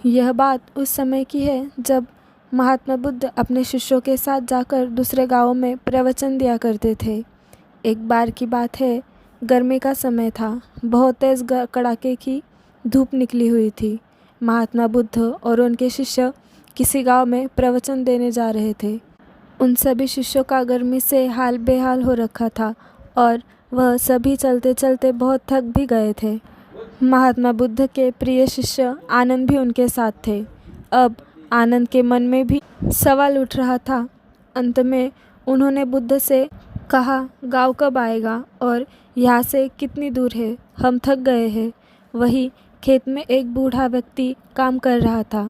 यह बात उस समय की है जब महात्मा बुद्ध अपने शिष्यों के साथ जाकर दूसरे गांवों में प्रवचन दिया करते थे। एक बार की बात है, गर्मी का समय था। बहुत तेज़ कड़ाके की धूप निकली हुई थी। महात्मा बुद्ध और उनके शिष्य किसी गांव में प्रवचन देने जा रहे थे। उन सभी शिष्यों का गर्मी से हाल बेहाल हो रखा था और वह सभी चलते चलते बहुत थक भी गए थे। महात्मा बुद्ध के प्रिय शिष्य आनंद भी उनके साथ थे। अब आनंद के मन में भी सवाल उठ रहा था। अंत में उन्होंने बुद्ध से कहा, गाँव कब आएगा और यहाँ से कितनी दूर है? हम थक गए हैं। वही खेत में एक बूढ़ा व्यक्ति काम कर रहा था।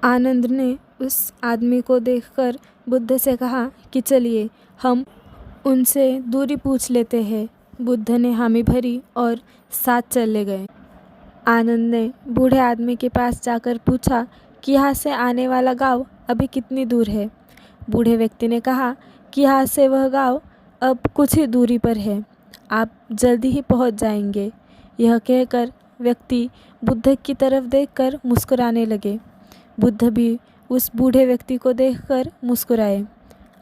आनंद ने उस आदमी को देखकर बुद्ध से कहा कि चलिए हम उनसे दूरी पूछ लेते हैं। बुद्ध ने हामी भरी और साथ चले गए। आनंद ने बूढ़े आदमी के पास जाकर पूछा कि यहाँ से आने वाला गांव अभी कितनी दूर है। बूढ़े व्यक्ति ने कहा कि यहाँ से वह गांव अब कुछ ही दूरी पर है, आप जल्दी ही पहुँच जाएंगे। यह कहकर व्यक्ति बुद्ध की तरफ देखकर मुस्कुराने लगे। बुद्ध भी उस बूढ़े व्यक्ति को देखकर मुस्कुराए।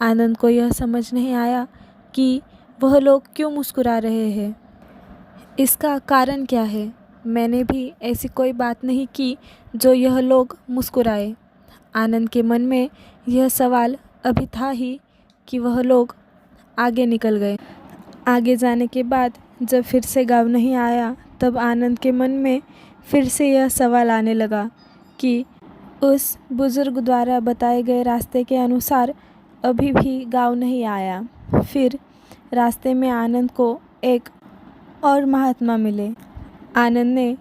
आनंद को यह समझ नहीं आया कि वह लोग क्यों मुस्कुरा रहे हैं। इसका कारण क्या है? मैंने भी ऐसी कोई बात नहीं की जो यह लोग मुस्कुराए। आनंद के मन में यह सवाल अभी था ही कि वह लोग आगे निकल गए। आगे जाने के बाद जब फिर से गाँव नहीं आया, तब आनंद के मन में फिर से यह सवाल आने लगा कि उस बुज़ुर्ग द्वारा बताए गए रास्ते के अनुसार अभी भी गाँव नहीं आया। फिर रास्ते में आनंद को एक और महात्मा मिले। आनंद ने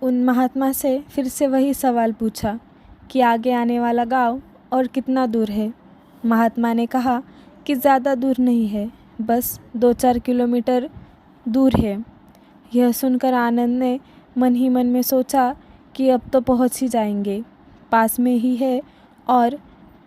उन महात्मा से फिर से वही सवाल पूछा कि आगे आने वाला गांव और कितना दूर है। महात्मा ने कहा कि ज़्यादा दूर नहीं है, बस 2-4 किलोमीटर दूर है। यह सुनकर आनंद ने मन ही मन में सोचा कि अब तो पहुंच ही जाएंगे, पास में ही है। और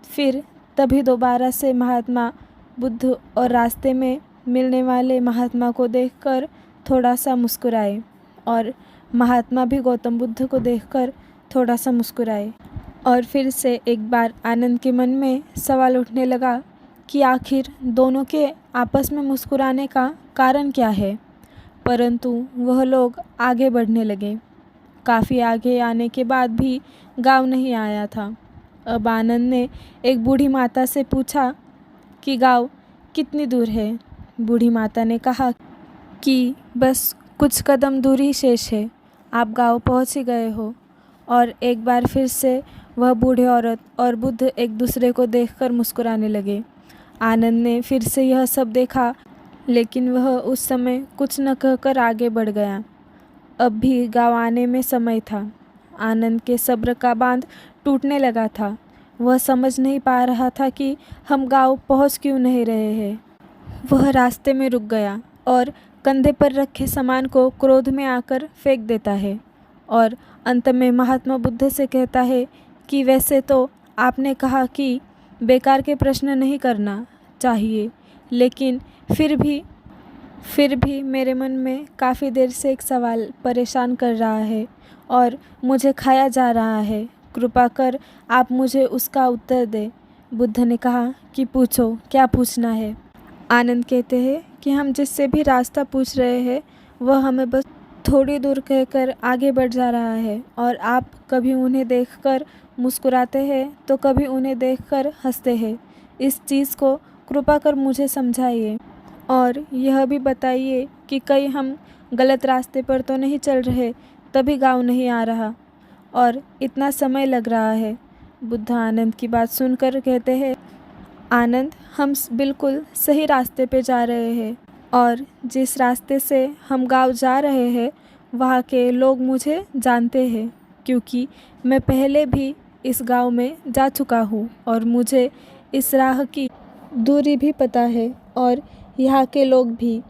फिर तभी दोबारा से महात्मा बुद्ध और रास्ते में मिलने वाले महात्मा को देखकर थोड़ा सा मुस्कुराए और महात्मा भी गौतम बुद्ध को देखकर थोड़ा सा मुस्कुराए। और फिर से एक बार आनंद के मन में सवाल उठने लगा कि आखिर दोनों के आपस में मुस्कुराने का कारण क्या है। परंतु वह लोग आगे बढ़ने लगे। काफ़ी आगे आने के बाद भी गांव नहीं आया था। अब आनंद ने एक बूढ़ी माता से पूछा कि गांव कितनी दूर है। बूढ़ी माता ने कहा कि बस कुछ कदम दूरी शेष है, आप गांव पहुंच ही गए हो। और एक बार फिर से वह बूढ़े औरत और बुद्ध एक दूसरे को देखकर मुस्कुराने लगे। आनंद ने फिर से यह सब देखा, लेकिन वह उस समय कुछ न कहकर आगे बढ़ गया। अब भी गांव आने में समय था। आनंद के सब्र का बांध टूटने लगा था। वह समझ नहीं पा रहा था कि हम गांव पहुंच क्यों नहीं रहे हैं। वह रास्ते में रुक गया और कंधे पर रखे सामान को क्रोध में आकर फेंक देता है और अंत में महात्मा बुद्ध से कहता है कि वैसे तो आपने कहा कि बेकार के प्रश्न नहीं करना चाहिए, लेकिन फिर भी मेरे मन में काफ़ी देर से एक सवाल परेशान कर रहा है और मुझे खाया जा रहा है। कृपा कर आप मुझे उसका उत्तर दें। बुद्ध ने कहा कि पूछो, क्या पूछना है। आनंद कहते हैं कि हम जिससे भी रास्ता पूछ रहे हैं वह हमें बस थोड़ी दूर कहकर आगे बढ़ जा रहा है और आप कभी उन्हें देखकर मुस्कुराते हैं तो कभी उन्हें देखकर हंसते हैं। इस चीज़ को कृपा कर मुझे समझाइए और यह भी बताइए कि कहीं हम गलत रास्ते पर तो नहीं चल रहे, तभी गाँव नहीं आ रहा और इतना समय लग रहा है। बुद्ध आनंद की बात सुनकर कहते हैं, आनंद, हम बिल्कुल सही रास्ते पे जा रहे हैं और जिस रास्ते से हम गांव जा रहे हैं वहाँ के लोग मुझे जानते हैं, क्योंकि मैं पहले भी इस गांव में जा चुका हूँ और मुझे इस राह की दूरी भी पता है और यहाँ के लोग भी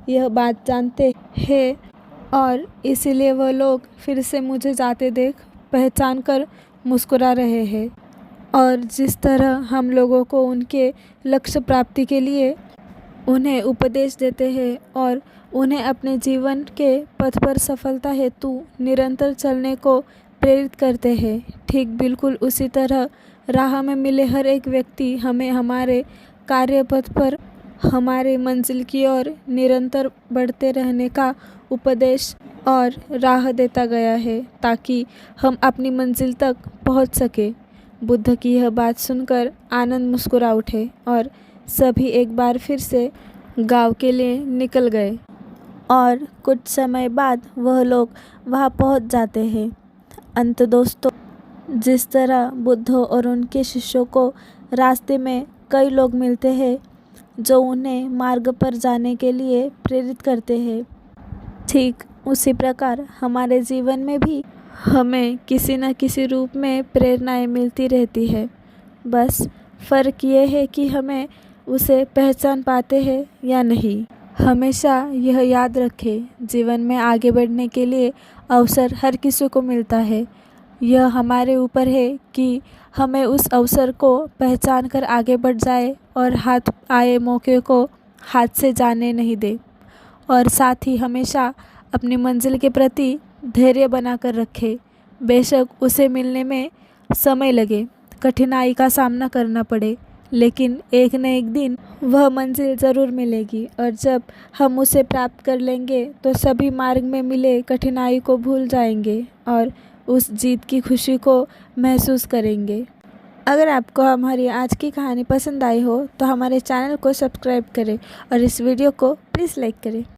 यह बात जानते हैं और इसीलिए वह लोग फिर से मुझे जाते देख पहचान कर मुस्कुरा रहे हैं। और जिस तरह हम लोगों को उनके लक्ष्य प्राप्ति के लिए उन्हें उपदेश देते हैं और उन्हें अपने जीवन के पथ पर सफलता हेतु निरंतर चलने को प्रेरित करते हैं, ठीक बिल्कुल उसी तरह राह में मिले हर एक व्यक्ति हमें हमारे कार्यपथ पर हमारे मंजिल की ओर निरंतर बढ़ते रहने का उपदेश और राह देता गया है ताकि हम अपनी मंजिल तक पहुंच सके। बुद्ध की यह बात सुनकर आनंद मुस्कुरा उठे और सभी एक बार फिर से गांव के लिए निकल गए और कुछ समय बाद वह लोग वहां पहुंच जाते हैं। अंत दोस्तों, जिस तरह बुद्ध और उनके शिष्यों को रास्ते में कई लोग मिलते हैं जो उन्हें मार्ग पर जाने के लिए प्रेरित करते हैं, ठीक उसी प्रकार हमारे जीवन में भी हमें किसी न किसी रूप में प्रेरणाएं मिलती रहती है। बस फ़र्क ये है कि हमें उसे पहचान पाते हैं या नहीं। हमेशा यह याद रखें, जीवन में आगे बढ़ने के लिए अवसर हर किसी को मिलता है। यह हमारे ऊपर है कि हमें उस अवसर को पहचान कर आगे बढ़ जाए और हाथ आए मौके को हाथ से जाने नहीं दे। और साथ ही हमेशा अपनी मंजिल के प्रति धैर्य बनाकर रखें। बेशक उसे मिलने में समय लगे, कठिनाई का सामना करना पड़े, लेकिन एक न एक दिन वह मंजिल ज़रूर मिलेगी और जब हम उसे प्राप्त कर लेंगे तो सभी मार्ग में मिले कठिनाई को भूल जाएंगे और उस जीत की खुशी को महसूस करेंगे। अगर आपको हमारी आज की कहानी पसंद आई हो तो हमारे चैनल को सब्सक्राइब करें और इस वीडियो को प्लीज़ लाइक करें।